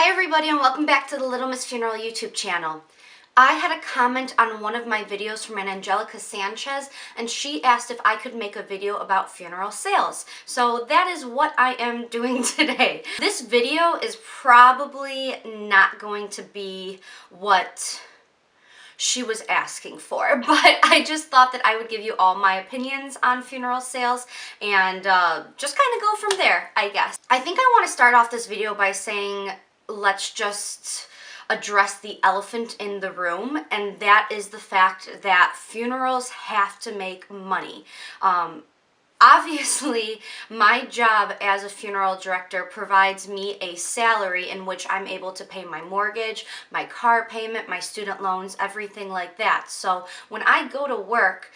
Hi everybody and welcome back to the Little Miss Funeral YouTube channel. I had a comment on one of my videos from an Angelica Sanchez, and she asked if I could make a video about funeral sales. So that is what I am doing today. This video is probably not going to be what she was asking for, but I just thought that I would give you all my opinions on funeral sales and just kind of go from there, I guess. I think I want to start off this video by saying let's just address the elephant in the room, and that is the fact that funerals have to make money. Obviously, my job as a funeral director provides me a salary in which I'm able to pay my mortgage, my car payment, my student loans, everything like that. So when I go to work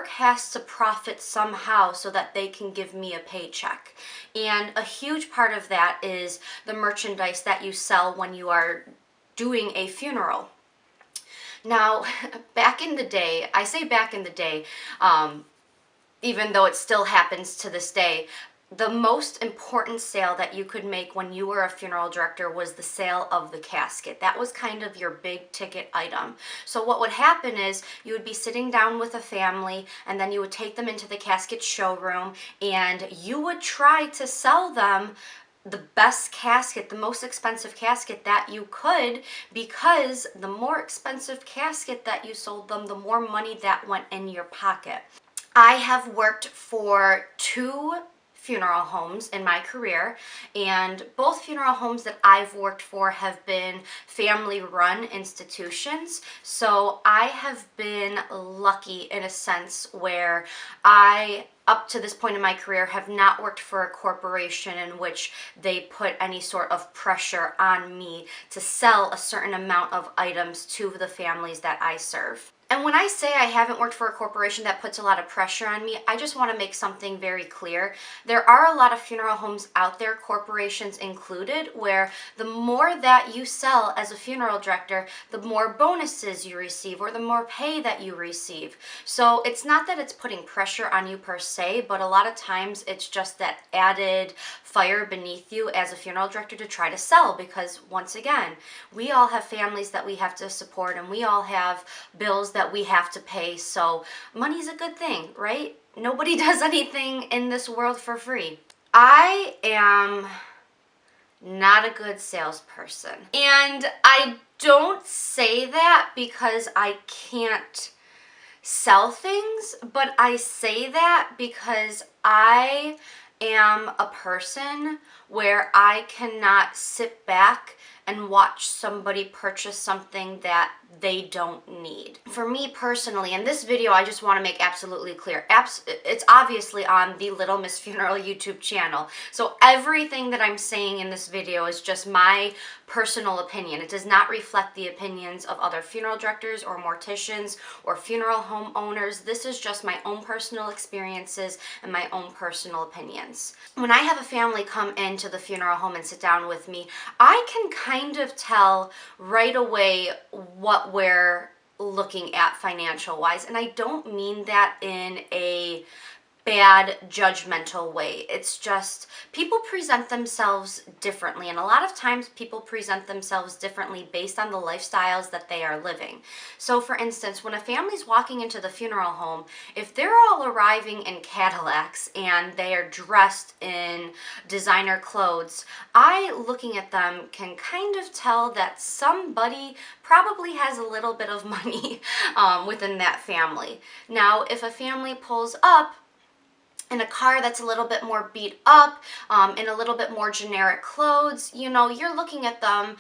has to profit somehow so that they can give me a paycheck. And a huge part of that is the merchandise that you sell when you are doing a funeral. Now, back in the day, I say back in the day, even though it still happens to this day, the most important sale that you could make when you were a funeral director was the sale of the casket. That was kind of your big ticket item. So what would happen is you would be sitting down with a family, and then you would take them into the casket showroom, and you would try to sell them the best casket, the most expensive casket that you could, because the more expensive casket that you sold them, the more money that went in your pocket. I have worked for 2 funeral homes in my career, and both funeral homes that I've worked for have been family-run institutions. So I have been lucky in a sense where I, up to this point in my career, have not worked for a corporation in which they put any sort of pressure on me to sell a certain amount of items to the families that I serve. And when I say I haven't worked for a corporation that puts a lot of pressure on me, I just want to make something very clear. There are a lot of funeral homes out there, corporations included, where the more that you sell as a funeral director, the more bonuses you receive or the more pay that you receive. So it's not that it's putting pressure on you per se, but a lot of times it's just that added fire beneath you as a funeral director to try to sell, because once again, we all have families that we have to support, and we all have bills that we have to pay. So money's a good thing, right? Nobody does anything in this world for free. I am not a good salesperson, and I don't say that because I can't sell things, but I say that because I am a person where I cannot sit back and watch somebody purchase something that they don't need. For me personally, in this video, I just want to make absolutely clear, it's obviously on the Little Miss Funeral YouTube channel, so everything that I'm saying in this video is just my personal opinion. It does not reflect the opinions of other funeral directors or morticians or funeral home owners. This is just my own personal experiences and my own personal opinions. When I have a family come into the funeral home and sit down with me, I can kind of tell right away what we're looking at financial wise, and I don't mean that in a bad judgmental way. It's just people present themselves differently, and a lot of times people present themselves differently based on the lifestyles that they are living. So for instance, when a family's walking into the funeral home, if they're all arriving in Cadillacs and they are dressed in designer clothes, I, looking at them, can kind of tell that somebody probably has a little bit of money within that family. Now, if a family pulls up in a car that's a little bit more beat up, in a little bit more generic clothes, you know, you're looking at them,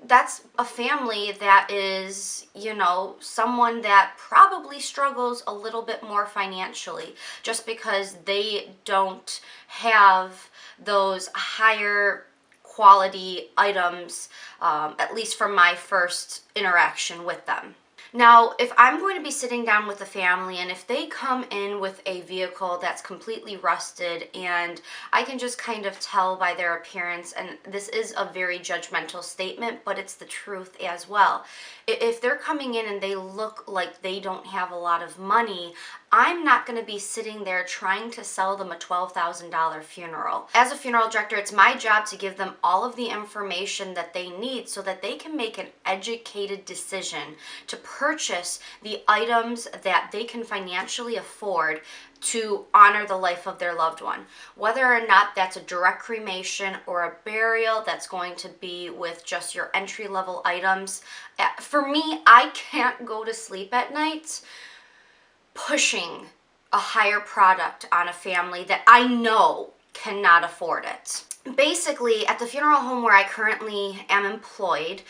that's a family that is, you know, someone that probably struggles a little bit more financially just because they don't have those higher quality items, at least from my first interaction with them. Now, if I'm going to be sitting down with a family and if they come in with a vehicle that's completely rusted, and I can just kind of tell by their appearance, and this is a very judgmental statement, but it's the truth as well. If they're coming in and they look like they don't have a lot of money, I'm not going to be sitting there trying to sell them a $12,000 funeral. As a funeral director, it's my job to give them all of the information that they need so that they can make an educated decision to purchase the items that they can financially afford to honor the life of their loved one. Whether or not that's a direct cremation or a burial that's going to be with just your entry-level items. For me, I can't go to sleep at night pushing a higher product on a family that I know cannot afford it. Basically, at the funeral home where I currently am employed,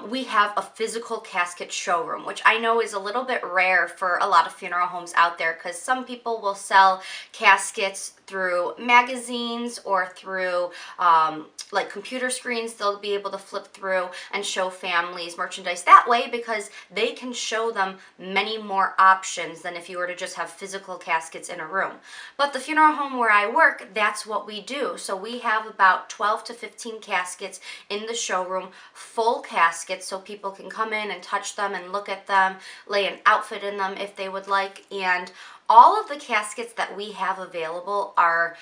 we have a physical casket showroom, which I know is a little bit rare for a lot of funeral homes out there because some people will sell caskets through magazines or through like computer screens. They'll be able to flip through and show families merchandise that way because they can show them many more options than if you were to just have physical caskets in a room. But the funeral home where I work, that's what we do. So we have about 12 to 15 caskets in the showroom, full caskets, so people can come in and touch them and look at them, lay an outfit in them if they would like. And all of the caskets that we have available are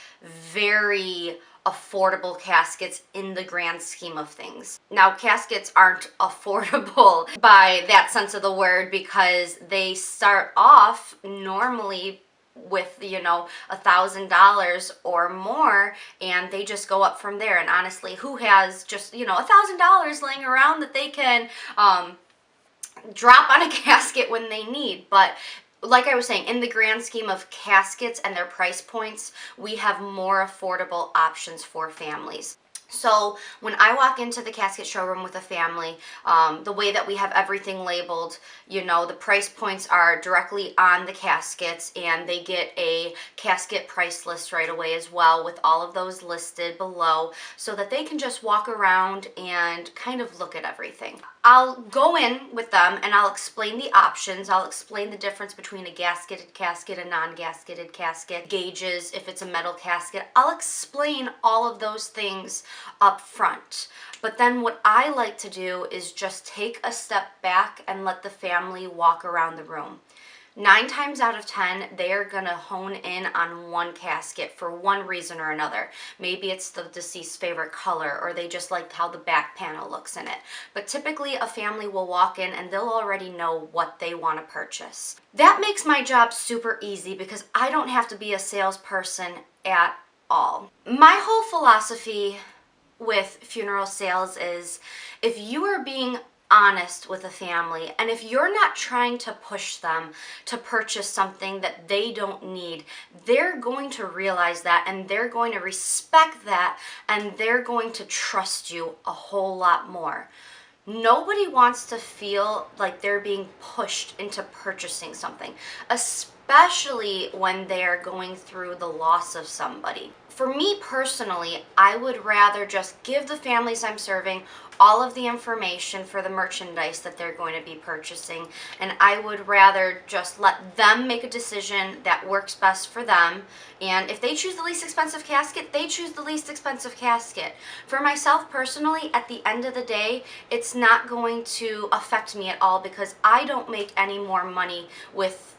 very affordable caskets in the grand scheme of things. Now, caskets aren't affordable by that sense of the word because they start off normally with, you know, $1,000 or more, and they just go up from there. And honestly, who has just, you know, $1,000 laying around that they can drop on a casket when they need? But like I was saying, in the grand scheme of caskets and their price points, we have more affordable options for families. So when I walk into the casket showroom with a family, the way that we have everything labeled, you know, the price points are directly on the caskets, and they get a casket price list right away as well with all of those listed below so that they can just walk around and kind of look at everything. I'll go in with them and I'll explain the options. I'll explain the difference between a gasketed casket, a non-gasketed casket, gauges, if it's a metal casket. I'll explain all of those things up front. But then what I like to do is just take a step back and let the family walk around the room. 9 times out of 10, they are going to hone in on one casket for one reason or another. Maybe it's the deceased's favorite color, or they just like how the back panel looks in it. But typically a family will walk in and they'll already know what they want to purchase. That makes my job super easy because I don't have to be a salesperson at all. My whole philosophy with funeral sales is if you are being honest with a family, and if you're not trying to push them to purchase something that they don't need, they're going to realize that, and they're going to respect that, and they're going to trust you a whole lot more. Nobody wants to feel like they're being pushed into purchasing something, especially when they're going through the loss of somebody. For me personally, I would rather just give the families I'm serving all of the information for the merchandise that they're going to be purchasing, and I would rather just let them make a decision that works best for them. And if they choose the least expensive casket, they choose the least expensive casket. For myself personally, at the end of the day, it's not going to affect me at all because I don't make any more money with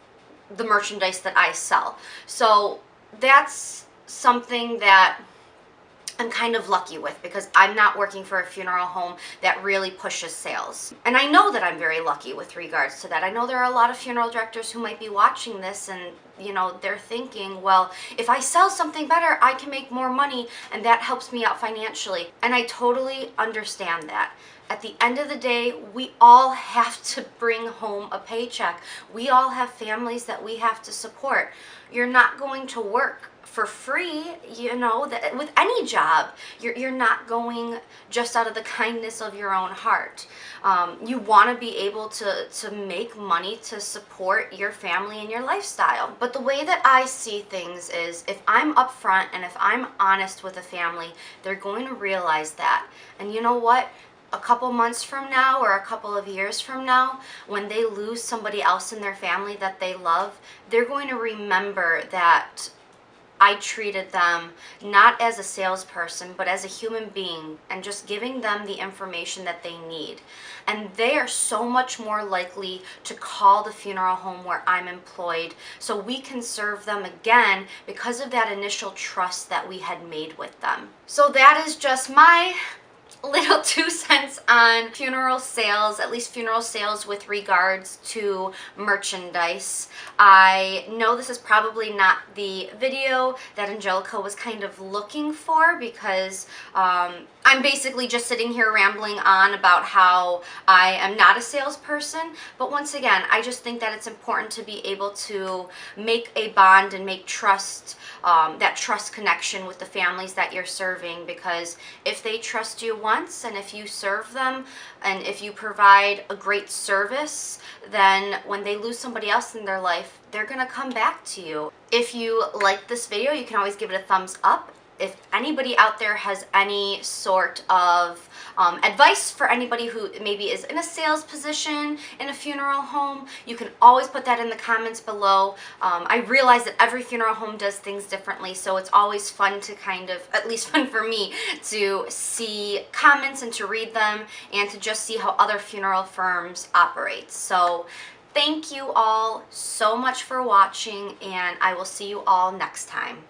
the merchandise that I sell. So that's something that I'm kind of lucky with because I'm not working for a funeral home that really pushes sales. And I know that I'm very lucky with regards to that. I know there are a lot of funeral directors who might be watching this and, you know, they're thinking, well, if I sell something better, I can make more money and that helps me out financially. And I totally understand that. At the end of the day, we all have to bring home a paycheck. We all have families that we have to support. You're not going to work for free, you know, that with any job. You're not going just out of the kindness of your own heart. You want to be able to make money to support your family and your lifestyle. But the way that I see things is if I'm upfront and if I'm honest with a family, they're going to realize that. And you know what? A couple months from now or a couple of years from now, when they lose somebody else in their family that they love, they're going to remember that I treated them not as a salesperson, but as a human being, and just giving them the information that they need. And they are so much more likely to call the funeral home where I'm employed so we can serve them again because of that initial trust that we had made with them. So that is just my little 2 cents on funeral sales, at least funeral sales with regards to merchandise. I know this is probably not the video that Angelica was kind of looking for, because I'm basically just sitting here rambling on about how I am not a salesperson. But once again, I just think that it's important to be able to make a bond and make trust, that trust connection with the families that you're serving, because if they trust you once, and if you serve them, and if you provide a great service, then when they lose somebody else in their life, they're gonna come back to you. If you like this video, you can always give it a thumbs up. If anybody out there has any sort of advice for anybody who maybe is in a sales position in a funeral home, you can always put that in the comments below. I realize that every funeral home does things differently, so it's always fun to kind of, at least fun for me, to see comments and to read them and to just see how other funeral firms operate. So thank you all so much for watching, and I will see you all next time.